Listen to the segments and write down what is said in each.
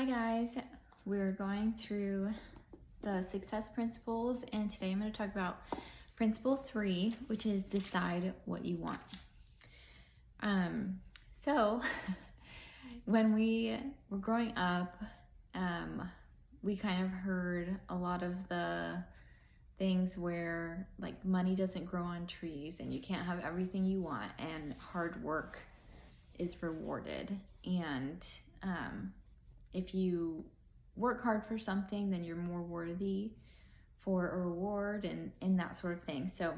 Hi guys, we're going through the success principles, and today I'm going to talk about principle 3, which is decide what you want. So when we were growing up, we kind of heard a lot of the things where like money doesn't grow on trees and you can't have everything you want, and hard work is rewarded, and if you work hard for something, then you're more worthy for a reward and that sort of thing. So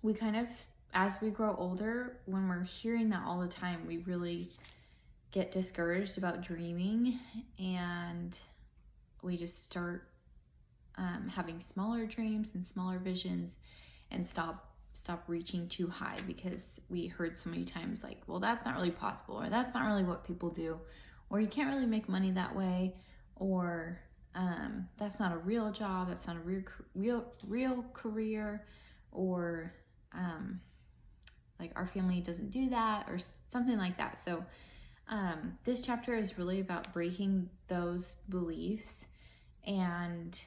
we kind of, as we grow older, when we're hearing that all the time, we really get discouraged about dreaming, and we just start having smaller dreams and smaller visions and stop reaching too high, because we heard so many times like, well, that's not really possible, or that's not really what people do, or you can't really make money that way, or that's not a real job, that's not a real career, or like our family doesn't do that, or something like that. So this chapter is really about breaking those beliefs and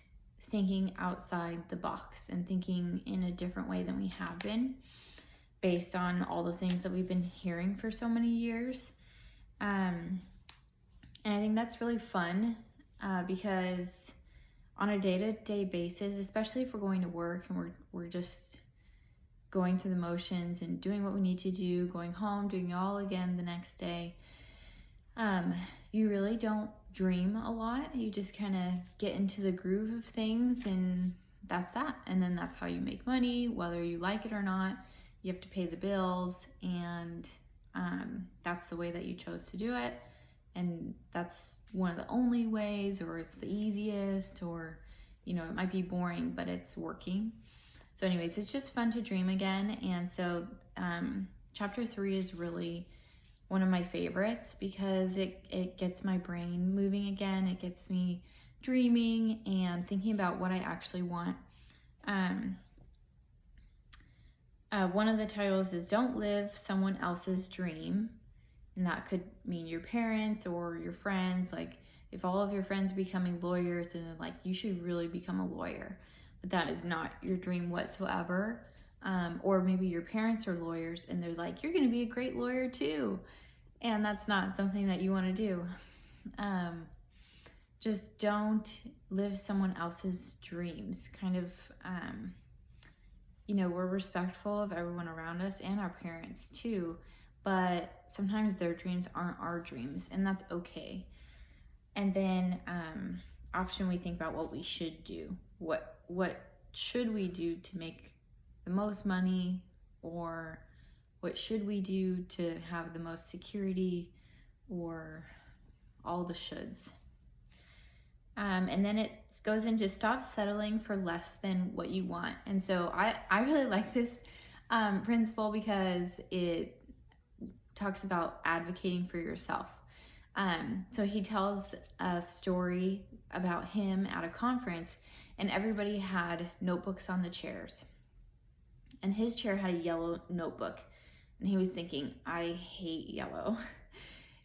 thinking outside the box and thinking in a different way than we have been, based on all the things that we've been hearing for so many years. And I think that's really fun because on a day-to-day basis, especially if we're going to work and we're just going through the motions and doing what we need to do, going home, doing it all again the next day, you really don't dream a lot. You just kind of get into the groove of things, and that's that. And then that's how you make money, whether you like it or not. You have to pay the bills, and that's the way that you chose to do it. And that's one of the only ways, or it's the easiest, or it might be boring, but it's working. So anyways, it's just fun to dream again. And so chapter 3 is really one of my favorites because it gets my brain moving again. It gets me dreaming and thinking about what I actually want. One of the titles is Don't Live Someone Else's Dream. And that could mean your parents or your friends. Like if all of your friends are becoming lawyers, and like you should really become a lawyer, but that is not your dream whatsoever. Or maybe your parents are lawyers and they're like, you're going to be a great lawyer too. And that's not something that you want to do. Just don't live someone else's dreams. Kind of, we're respectful of everyone around us and our parents too, but sometimes their dreams aren't our dreams, and that's okay. And then often we think about what we should do. What should we do to make the most money, or what should we do to have the most security, or all the shoulds. And then it goes into stop settling for less than what you want. And so I really like this principle because it talks about advocating for yourself. So he tells a story about him at a conference, and everybody had notebooks on the chairs. And his chair had a yellow notebook. And he was thinking, I hate yellow.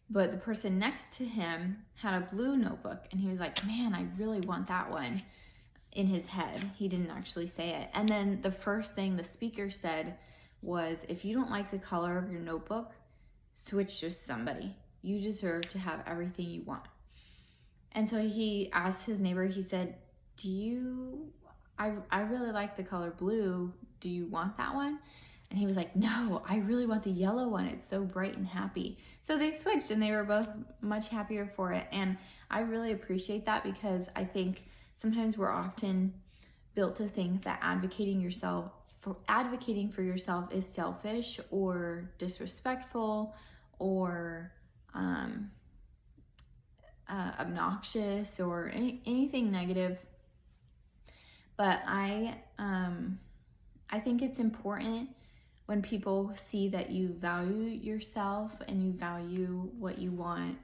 But the person next to him had a blue notebook, and he was like, man, I really want that one, in his head. He didn't actually say it. And then the first thing the speaker said was, if you don't like the color of your notebook, switch with somebody. You deserve to have everything you want. And so he asked his neighbor, he said, I really like the color blue. Do you want that one? And he was like, no, I really want the yellow one. It's so bright and happy. So they switched, and they were both much happier for it. And I really appreciate that, because I think sometimes we're often built to think that advocating for yourself is selfish or disrespectful or obnoxious or anything negative. But I think it's important when people see that you value yourself and you value what you want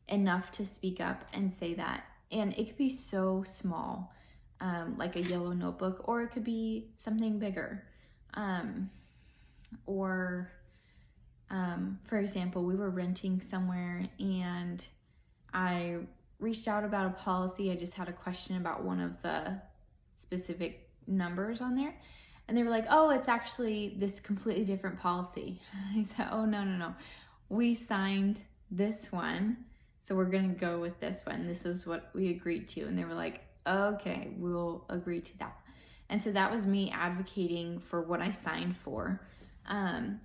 enough to speak up and say that. And it could be so small, like a yellow notebook, or it could be something bigger, or For example, we were renting somewhere and I reached out about a policy. I just had a question about one of the specific numbers on there. And they were like, oh, it's actually this completely different policy. I said, oh, no. We signed this one, so we're going to go with this one. This is what we agreed to. And they were like, okay, we'll agree to that. And so that was me advocating for what I signed for,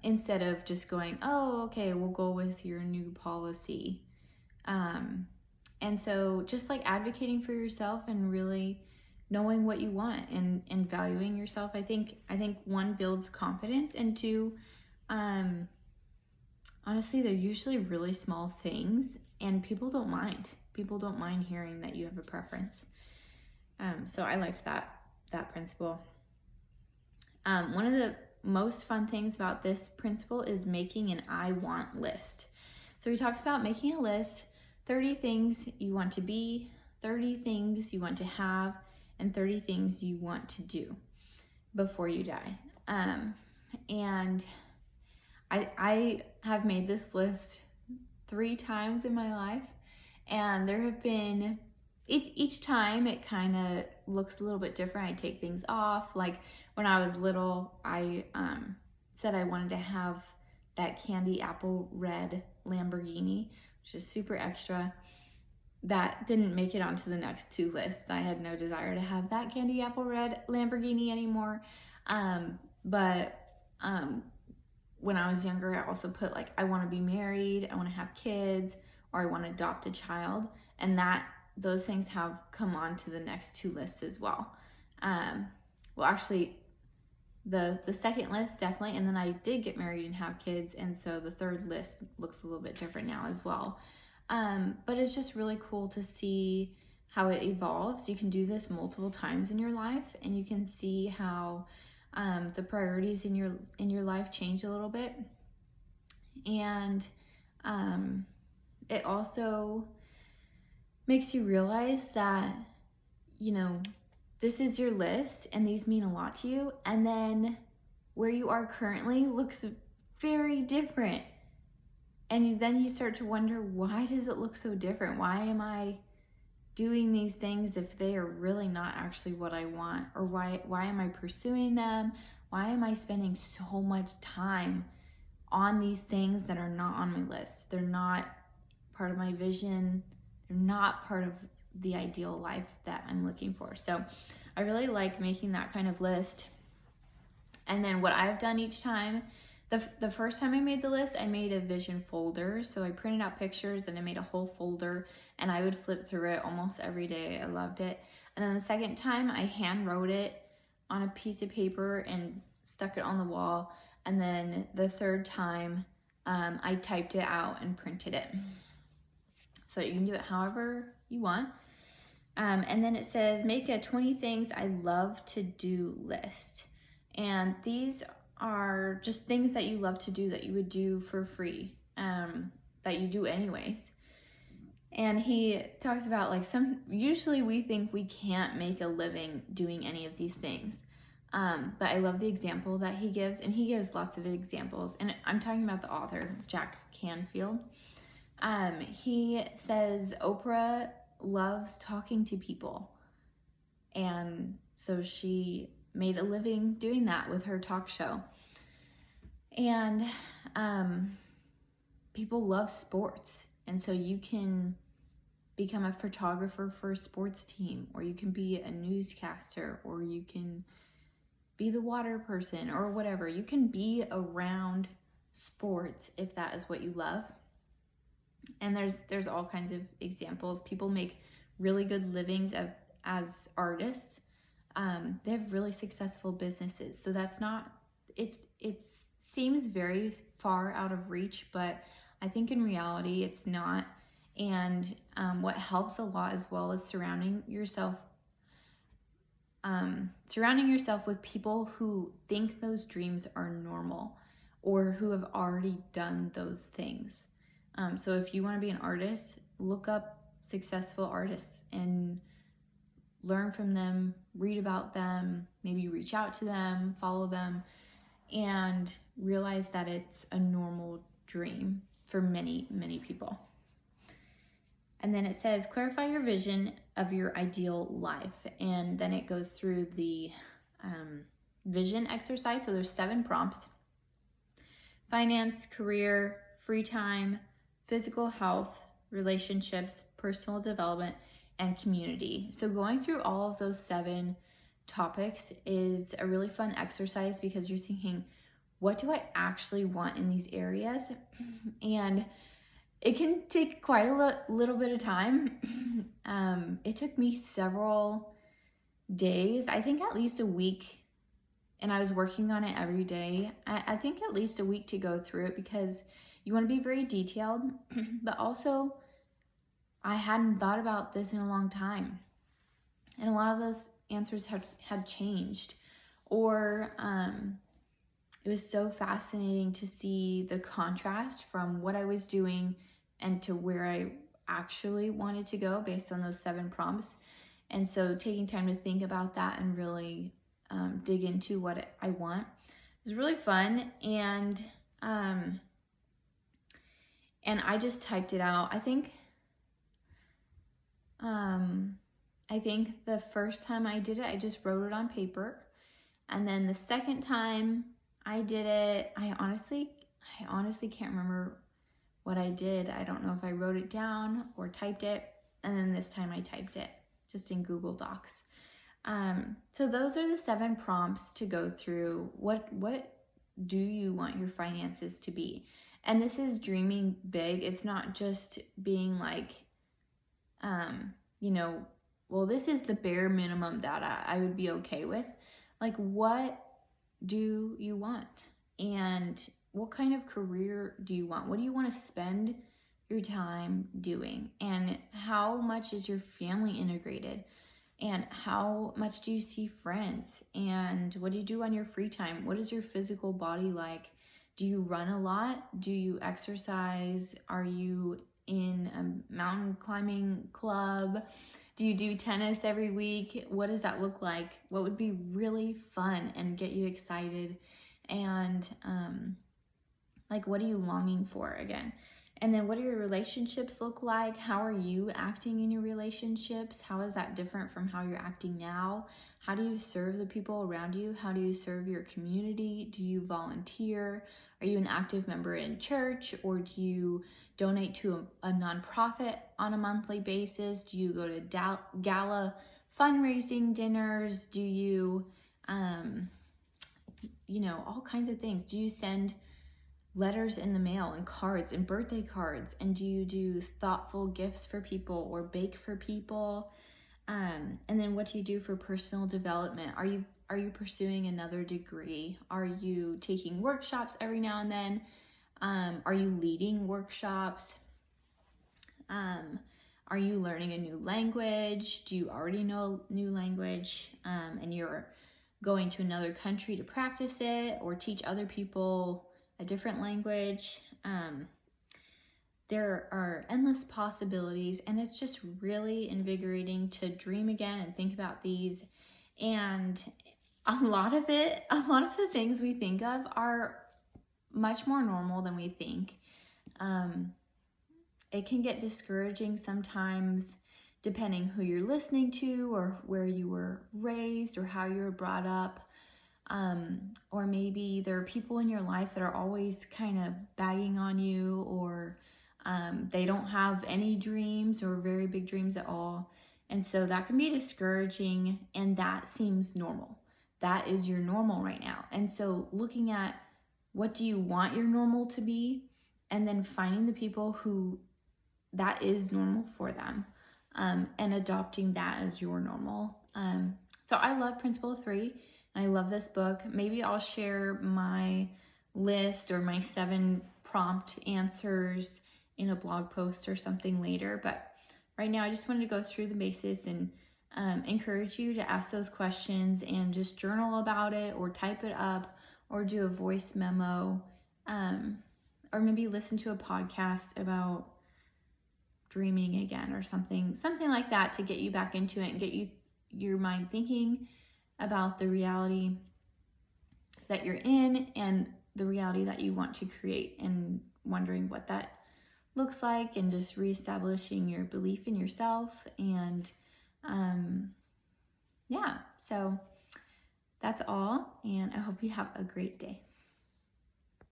instead of just going, oh, okay, we'll go with your new policy. And so just like advocating for yourself and really knowing what you want and valuing yourself, I think one, builds confidence, and two, honestly, they're usually really small things and people don't mind. People don't mind hearing that you have a preference. So I liked that principle. One of the most fun things about this principle is making an I want list. So he talks about making a list, 30 things you want to be, 30 things you want to have, and 30 things you want to do before you die. And I have made this list 3 times in my life, and there have been, each time it kind of looks a little bit different. I take things off. Like when I was little, I said I wanted to have that candy apple red Lamborghini, which is super extra. That didn't make it onto the next 2 lists. I had no desire to have that candy apple red Lamborghini anymore. But when I was younger, I also put like, I want to be married, I want to have kids, or I want to adopt a child. And those things have come on to the next 2 lists as well. Well, actually, the second list definitely, and then I did get married and have kids, and so the 3rd list looks a little bit different now as well. But it's just really cool to see how it evolves. You can do this multiple times in your life, and you can see how the priorities in your life change a little bit. And it also makes you realize that, this is your list and these mean a lot to you, and then where you are currently looks very different. And then you start to wonder, why does it look so different? Why am I doing these things if they are really not actually what I want? Or why am I pursuing them? Why am I spending so much time on these things that are not on my list? They're not part of my vision. They're not part of the ideal life that I'm looking for. So I really like making that kind of list. And then what I've done each time, the first time I made the list, I made a vision folder. So I printed out pictures and I made a whole folder, and I would flip through it almost every day. I loved it. And then the second time I hand wrote it on a piece of paper and stuck it on the wall. And then the third time I typed it out and printed it. So you can do it however you want. And then it says, make a 20 things I love to do list. And these are just things that you love to do, that you would do for free, that you do anyways. And he talks about like usually we think we can't make a living doing any of these things. But I love the example that he gives, and he gives lots of examples. And I'm talking about the author, Jack Canfield. He says Oprah loves talking to people. And so she made a living doing that with her talk show. And people love sports. And so you can become a photographer for a sports team, or you can be a newscaster, or you can be the water person, or whatever. You can be around sports if that is what you love. And there's all kinds of examples. People make really good livings as artists. They have really successful businesses. So that's not, it seems very far out of reach, but I think in reality it's not. And what helps a lot as well is surrounding yourself with people who think those dreams are normal, or who have already done those things. So if you want to be an artist, look up successful artists and learn from them, read about them, maybe reach out to them, follow them, and realize that it's a normal dream for many, many people. And then it says, clarify your vision of your ideal life. And then it goes through the vision exercise. So there's 7 prompts: finance, career, free time, physical health, relationships, personal development, and community. So going through all of those 7 topics is a really fun exercise, because you're thinking, what do I actually want in these areas? And it can take quite a little bit of time. It took me several days, I think at least a week, and I was working on it every day. I think at least a week to go through it, because you want to be very detailed, but also I hadn't thought about this in a long time. And a lot of those answers had changed, or it was so fascinating to see the contrast from what I was doing and to where I actually wanted to go based on those 7 prompts. And so taking time to think about that and really dig into what I want was really fun. And I just typed it out. I think the first time I did it, I just wrote it on paper. And then the second time I did it, I honestly can't remember what I did. I don't know if I wrote it down or typed it. And then this time I typed it just in Google Docs. So those are the 7 prompts to go through. What do you want your finances to be? And this is dreaming big. It's not just being like, well, this is the bare minimum that I would be okay with. Like, what do you want? And what kind of career do you want? What do you want to spend your time doing? And how much is your family integrated? And how much do you see friends? And what do you do on your free time? What is your physical body like? Do you run a lot? Do you exercise? Are you in a mountain climbing club? Do you do tennis every week? What does that look like? What would be really fun and get you excited? And what are you longing for again? And then what do your relationships look like? How are you acting in your relationships? How is that different from how you're acting now? How do you serve the people around you? How do you serve your community? Do you volunteer? Are you an active member in church, or do you donate to a nonprofit on a monthly basis? Do you go to gala fundraising dinners? Do you, all kinds of things. Do you send letters in the mail and cards and birthday cards? And do you do thoughtful gifts for people or bake for people? And then what do you do for personal development? Are you pursuing another degree? Are you taking workshops every now and then? Are you leading workshops? Are you learning a new language? Do you already know a new language and you're going to another country to practice it or teach other people a different language? There are endless possibilities, and it's just really invigorating to dream again and think about these. And a lot of the things we think of are much more normal than we think. It can get discouraging sometimes, depending who you're listening to or where you were raised or how you were brought up. Or maybe there are people in your life that are always kind of bagging on you, or they don't have any dreams or very big dreams at all. And so that can be discouraging, and that seems normal. That is your normal right now. And so looking at what do you want your normal to be, and then finding the people who that is normal for them, and adopting that as your normal. So I love Principle 3. I love this book. Maybe I'll share my list or my 7 prompt answers in a blog post or something later. But right now I just wanted to go through the basis and encourage you to ask those questions and just journal about it, or type it up, or do a voice memo, or maybe listen to a podcast about dreaming again or something like that, to get you back into it and get your mind thinking about the reality that you're in and the reality that you want to create, and wondering what that looks like, and just reestablishing your belief in yourself. And yeah, so that's all, and I hope you have a great day.